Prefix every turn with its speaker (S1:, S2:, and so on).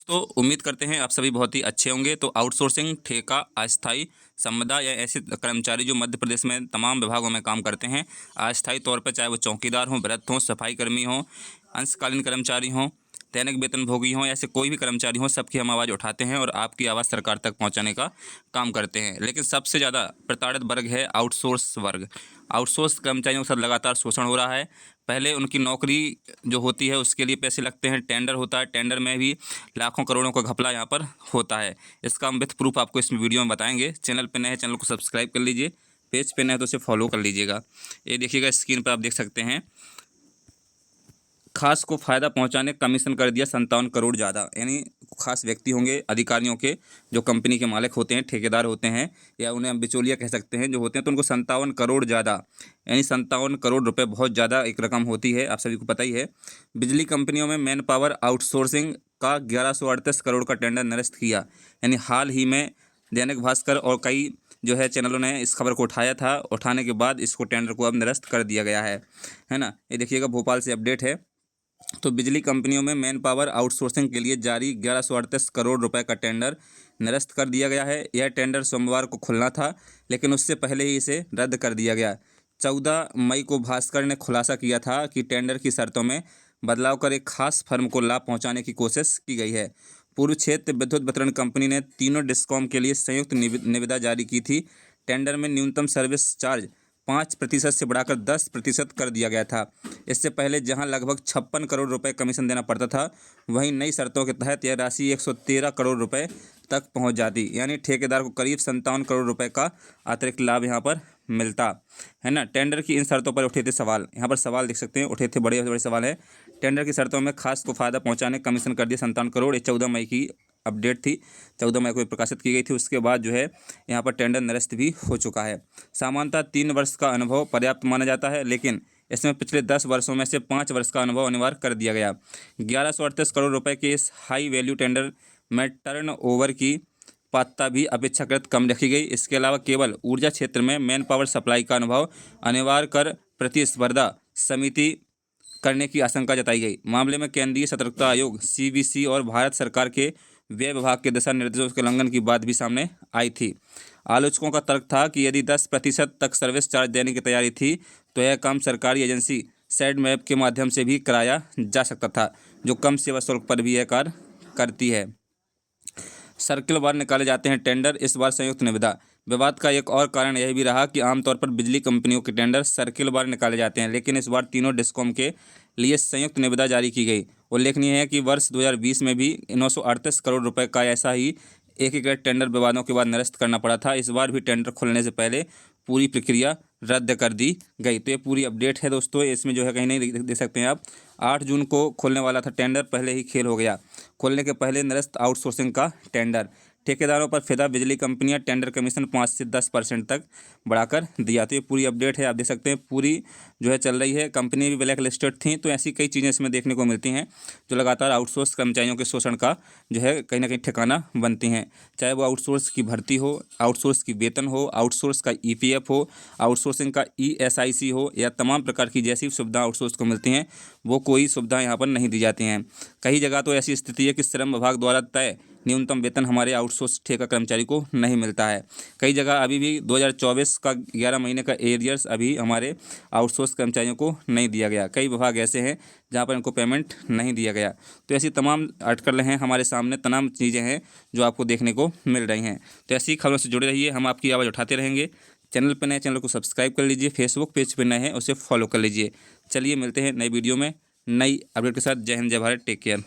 S1: तो उम्मीद करते हैं आप सभी बहुत ही अच्छे होंगे। तो आउटसोर्सिंग, ठेका, अस्थायी संविदा या ऐसे कर्मचारी जो मध्य प्रदेश में तमाम विभागों में काम करते हैं अस्थायी तौर पर, चाहे वो चौकीदार हों, वृत्त हों, सफाई कर्मी हों, अंशकालीन कर्मचारी हों, दैनिक वेतनभोगी हों, ऐसे कोई भी कर्मचारी हों, सबकी हम आवाज़ उठाते हैं और आपकी आवाज़ सरकार तक पहुंचाने का काम करते हैं। लेकिन सबसे ज़्यादा प्रताड़ित वर्ग है आउटसोर्स वर्ग। आउटसोर्स कर्मचारियों के साथ लगातार शोषण हो रहा है। पहले उनकी नौकरी जो होती है उसके लिए पैसे लगते हैं, टेंडर होता है, टेंडर में भी लाखों करोड़ों का घपला यहाँ पर होता है। इसका हम विथ प्रूफ आपको इस वीडियो में बताएंगे। चैनल पर नए हैं, चैनल को सब्सक्राइब कर लीजिए, पेज पे नए हैं तो उसे फॉलो कर लीजिएगा। ये देखिएगा स्क्रीन पर आप देख सकते हैं, खास को फ़ायदा पहुंचाने कमीशन कर दिया 57 करोड़ ज़्यादा। यानी खास व्यक्ति होंगे अधिकारियों के, जो कंपनी के मालिक होते हैं, ठेकेदार होते हैं, या उन्हें हम बिचौलिया कह सकते हैं, जो होते हैं, तो उनको 57 करोड़ ज़्यादा, यानी 57 करोड़ रुपए बहुत ज़्यादा एक रकम होती है, आप सभी को पता ही है। बिजली कंपनियों में मैन पावर आउटसोर्सिंग का 1138 करोड़ का टेंडर निरस्त किया। यानी हाल ही में दैनिक भास्कर और कई जो है चैनलों ने इस खबर को उठाया था। उठाने के बाद इसको टेंडर को अब निरस्त कर दिया गया है ना। ये देखिएगा भोपाल से अपडेट है। तो बिजली कंपनियों में मैन पावर आउटसोर्सिंग के लिए जारी 1138 करोड़ रुपए का टेंडर निरस्त कर दिया गया है। यह टेंडर सोमवार को खुलना था, लेकिन उससे पहले ही इसे रद्द कर दिया गया। 14 मई को भास्कर ने खुलासा किया था कि टेंडर की शर्तों में बदलाव कर एक खास फर्म को लाभ पहुंचाने की कोशिश की गई है। पूर्व क्षेत्र विद्युत वितरण कंपनी ने तीनों डिस्कॉम के लिए संयुक्त निविदा जारी की थी। टेंडर में न्यूनतम सर्विस चार्ज 5% से बढ़ाकर 10% कर दिया गया था। इससे पहले जहां लगभग 56 करोड़ रुपए कमीशन देना पड़ता था, वहीं नई शर्तों के तहत यह राशि 113 करोड़ रुपए तक पहुंच जाती। यानी ठेकेदार को करीब 57 करोड़ रुपए का अतिरिक्त लाभ यहां पर मिलता है ना। टेंडर की इन शर्तों पर उठे थे सवाल, यहाँ पर सवाल देख सकते हैं, उठे थे बड़े बड़े सवाल है। टेंडर की शर्तों में खास को फ़ायदा पहुँचाने कमीशन कर दिया 57 करोड़। ये 14 मई की अपडेट थी, 14 मई को प्रकाशित की गई थी। उसके बाद जो है यहाँ पर टेंडर निरस्त भी हो चुका है। सामान्यतः 3 वर्ष का अनुभव पर्याप्त माना जाता है, लेकिन इसमें पिछले 10 वर्षों में से 5 वर्ष का अनुभव अनिवार्य कर दिया गया। 1138 करोड़ रुपए के इस हाई वैल्यू टेंडर में टर्न ओवर की पात्रता भी अपेक्षाकृत कम रखी गई। इसके अलावा केवल ऊर्जा क्षेत्र में मैन पावर सप्लाई का अनुभव अनिवार्य कर प्रतिस्पर्धा समिति करने की आशंका जताई गई। मामले में केंद्रीय सतर्कता आयोग सीवीसी और भारत सरकार के व्यय विभाग के दिशा निर्देशों के उल्लंघन की बात भी सामने आई थी। आलोचकों का तर्क था कि यदि 10% तक सर्विस चार्ज देने की तैयारी थी, तो यह काम सरकारी एजेंसी सैड मैप के माध्यम से भी कराया जा सकता था, जो कम सेवा शुल्क पर भी यह कार्य करती है। सर्किल वार निकाले जाते हैं टेंडर, इस बार संयुक्त निविदा। विवाद का एक और कारण यह भी रहा कि आमतौर पर बिजली कंपनियों के टेंडर सर्किल वार निकाले जाते हैं, लेकिन इस बार तीनों डिस्कॉम के लिए संयुक्त निविदा जारी की गई। उल्लेखनीय है कि वर्ष 2020 में भी 938 करोड़ रुपए का ऐसा ही एकीकृत टेंडर विवादों के बाद निरस्त करना पड़ा था। इस बार भी टेंडर खुलने से पहले पूरी प्रक्रिया रद्द कर दी गई। तो ये पूरी अपडेट है दोस्तों, इसमें जो है कहीं नहीं देख सकते हैं आप। 8 जून को खुलने वाला था टेंडर, पहले ही खेल हो गया। खुलने के पहले निरस्त आउटसोर्सिंग का टेंडर। ठेकेदारों पर फिदा बिजली कंपनियां, टेंडर कमीशन 5 से 10% तक बढ़ाकर दिया। तो ये पूरी अपडेट है, आप देख सकते हैं। पूरी जो है चल रही है। कंपनी भी ब्लैक लिस्टेड थी, तो ऐसी कई चीज़ें इसमें देखने को मिलती हैं जो लगातार आउटसोर्स कर्मचारियों के शोषण का जो है कहीं ना कहीं ठिकाना बनती हैं। चाहे वो आउटसोर्स की भर्ती हो, आउटसोर्स की वेतन हो, आउटसोर्स का ईपीएफ हो, आउटसोर्सिंग का ईएसआईसी हो, या तमाम प्रकार की जैसी सुविधा आउटसोर्स को मिलती हैं, वो कोई सुविधा यहाँ पर नहीं दी जाती हैं। कई जगह तो ऐसी स्थिति है कि श्रम विभाग द्वारा तय न्यूनतम वेतन हमारे आउटसोर्स ठेका कर्मचारी को नहीं मिलता है। कई जगह अभी भी 2024 का 11 महीने का एरियर्स अभी हमारे आउटसोर्स कर्मचारियों को नहीं दिया गया। कई विभाग ऐसे हैं जहाँ पर इनको पेमेंट नहीं दिया गया। तो ऐसी तमाम अटकलें हैं हमारे सामने, तमाम चीज़ें हैं जो आपको देखने को मिल रही हैं। तो ऐसी खबरों से जुड़े रहिए, हम आपकी आवाज़ उठाते रहेंगे। चैनल पर नए, चैनल को सब्सक्राइब कर लीजिए। फेसबुक पेज पर नए हैं, उसे फॉलो कर लीजिए। चलिए मिलते हैं नई वीडियो में नई अपडेट के साथ। जय हिंद, जय भारत, टेक केयर।